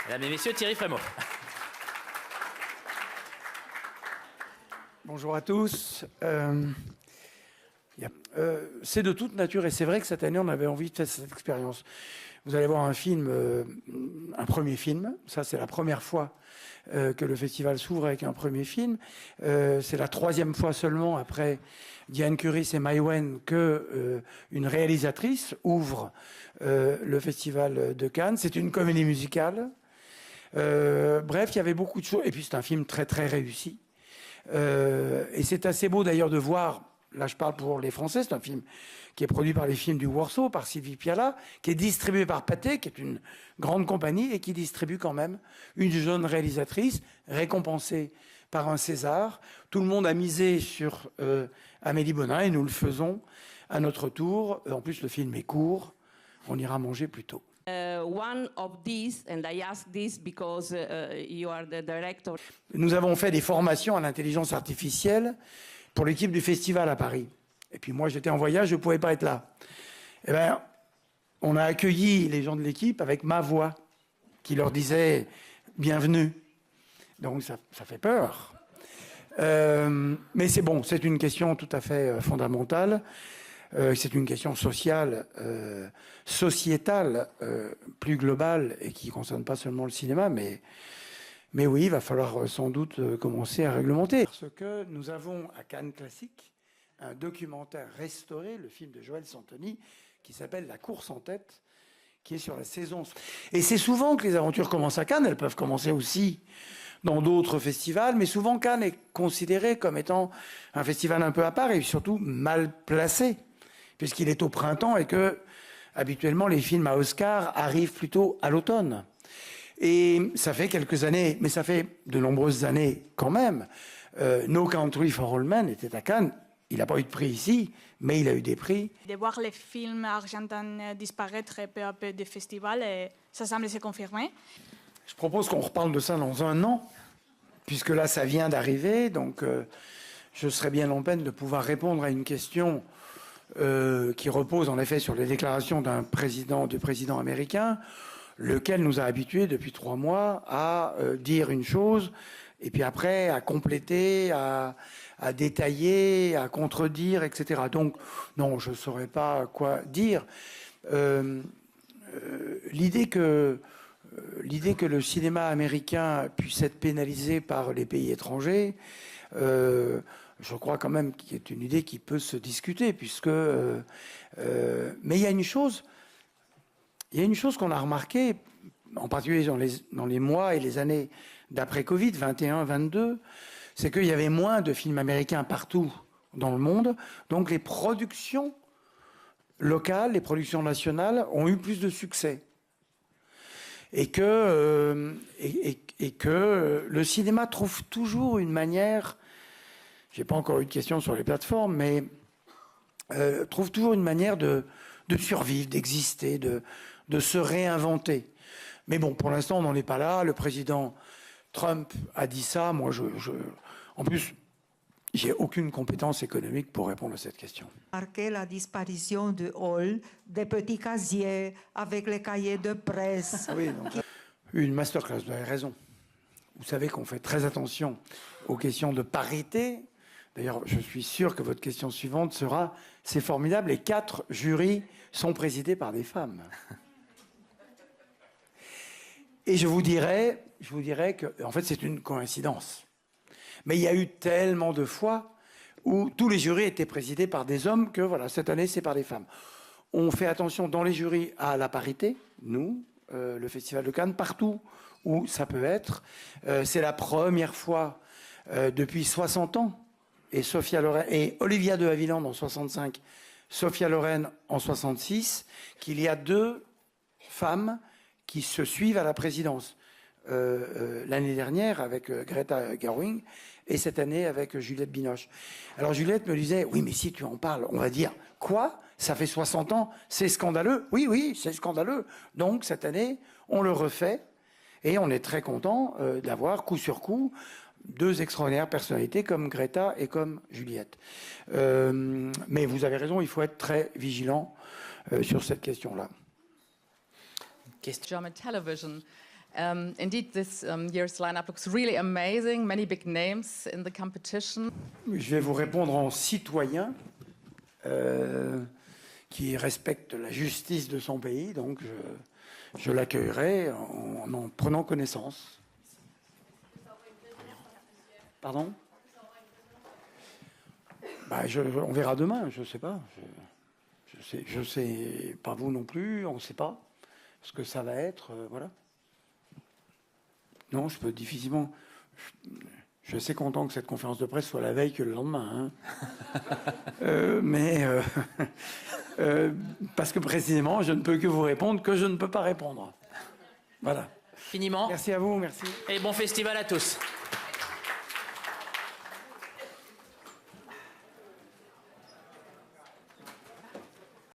Mesdames et messieurs, Thierry Frémaux. Bonjour à tous. C'est de toute nature, et c'est vrai que cette année, on avait envie de faire cette expérience. Vous allez voir un film, un premier film. Ça, c'est la première fois que le festival s'ouvre avec un premier film. C'est la troisième fois seulement, après Diane Curis et Mai Wen, que une réalisatrice ouvre le festival de Cannes. C'est une comédie musicale. Bref, il y avait beaucoup de choses. Et puis, c'est un film très, très réussi. Et c'est assez beau d'ailleurs de voir, là je parle pour les Français, c'est un film qui est produit par les films du Warsaw, par Sylvie Piala, qui est distribué par Pathé, qui est une grande compagnie, et qui distribue quand même une jeune réalisatrice, récompensée par un César. Tout le monde a misé sur Amélie Bonin, et nous le faisons à notre tour. En plus, le film est court, on ira manger plus tôt. One of these, and I ask this because you are the director. Nous avons fait des formations à l'intelligence artificielle pour l'équipe du festival à Paris. Et puis moi, j'étais en voyage, je ne pouvais pas être là. Eh bien, on a accueilli les gens de l'équipe avec ma voix, qui leur disait « bienvenue ». Donc ça fait peur. Mais c'est bon, c'est une question tout à fait fondamentale. C'est une question sociale, sociétale, plus globale, et qui ne concerne pas seulement le cinéma, mais oui, il va falloir sans doute commencer à réglementer. Parce que nous avons à Cannes Classique un documentaire restauré, le film de Joël Santoni, qui s'appelle La course en tête, qui est sur la saison. Et c'est souvent que les aventures commencent à Cannes, elles peuvent commencer aussi dans d'autres festivals, mais souvent Cannes est considéré comme étant un festival un peu à part et surtout mal placé, puisqu'il est au printemps et que, habituellement, les films à Oscar arrivent plutôt à l'automne. Et ça fait quelques années, mais ça fait de nombreuses années quand même. No Country for Old Men était à Cannes. Il n'a pas eu de prix ici, mais il a eu des prix. De voir les films argentins disparaître peu à peu des festivals, et ça semble se confirmer. Je propose qu'on reparle de ça dans un an, puisque là, ça vient d'arriver. Donc, je serais bien en peine de pouvoir répondre à une question qui repose en effet sur les déclarations du président américain, lequel nous a habitués depuis 3 mois à dire une chose, et puis après à compléter, à détailler, à contredire, etc. Donc, non, je ne saurais pas quoi dire. L'idée que le cinéma américain puisse être pénalisé par les pays étrangers, je crois quand même qu'il y a une idée qui peut se discuter, puisque... mais il y a une chose qu'on a remarquée, en particulier dans les mois et les années d'après-Covid, 21, 22, c'est qu'il y avait moins de films américains partout dans le monde, donc les productions locales, les productions nationales ont eu plus de succès. Et que le cinéma trouve toujours une manière... J'ai pas encore eu de questions sur les plateformes, mais trouve toujours une manière de survivre, d'exister, de se réinventer. Mais bon, pour l'instant, on n'en est pas là. Le président Trump a dit ça. Moi, en plus, j'ai aucune compétence économique pour répondre à cette question. Marquer la disparition de hall, des petits casiers avec les cahiers de presse. Ah oui, donc, une masterclass, vous avez raison. Vous savez qu'on fait très attention aux questions de parité. D'ailleurs, je suis sûr que votre question suivante sera « C'est formidable, les 4 jurys sont présidés par des femmes. » Et je vous dirais que, en fait, c'est une coïncidence. Mais il y a eu tellement de fois où tous les jurys étaient présidés par des hommes que, voilà, cette année, c'est par des femmes. On fait attention dans les jurys à la parité, nous, le Festival de Cannes, partout où ça peut être. C'est la première fois depuis 60 ans. Et Sophia Loren et Olivia de Havilland en 65, Sophia Loren en 66, qu'il y a 2 femmes qui se suivent à la présidence. L'année dernière avec Greta Gerwig et cette année avec Juliette Binoche. Alors Juliette me disait, oui, mais si tu en parles, on va dire, quoi ? Ça fait 60 ans, c'est scandaleux. Oui, c'est scandaleux. Donc cette année, on le refait et on est très content d'avoir coup sur coup 2 extraordinaires personnalités comme Greta et comme Juliette. Mais vous avez raison, il faut être très vigilant sur cette question-là. German television Indeed, this year's lineup looks really amazing. Many big names in the competition. Je vais vous répondre en citoyen qui respecte la justice de son pays, donc je l'accueillerai en prenant connaissance. Pardon ? On verra demain, je ne sais pas. Je sais pas vous non plus, on ne sait pas ce que ça va être, voilà. Non, je peux difficilement. Je suis assez content que cette conférence de presse soit la veille que le lendemain. Hein. Parce que précisément, je ne peux que vous répondre que je ne peux pas répondre. Voilà. Finiment. Merci à vous, merci. Et bon festival à tous.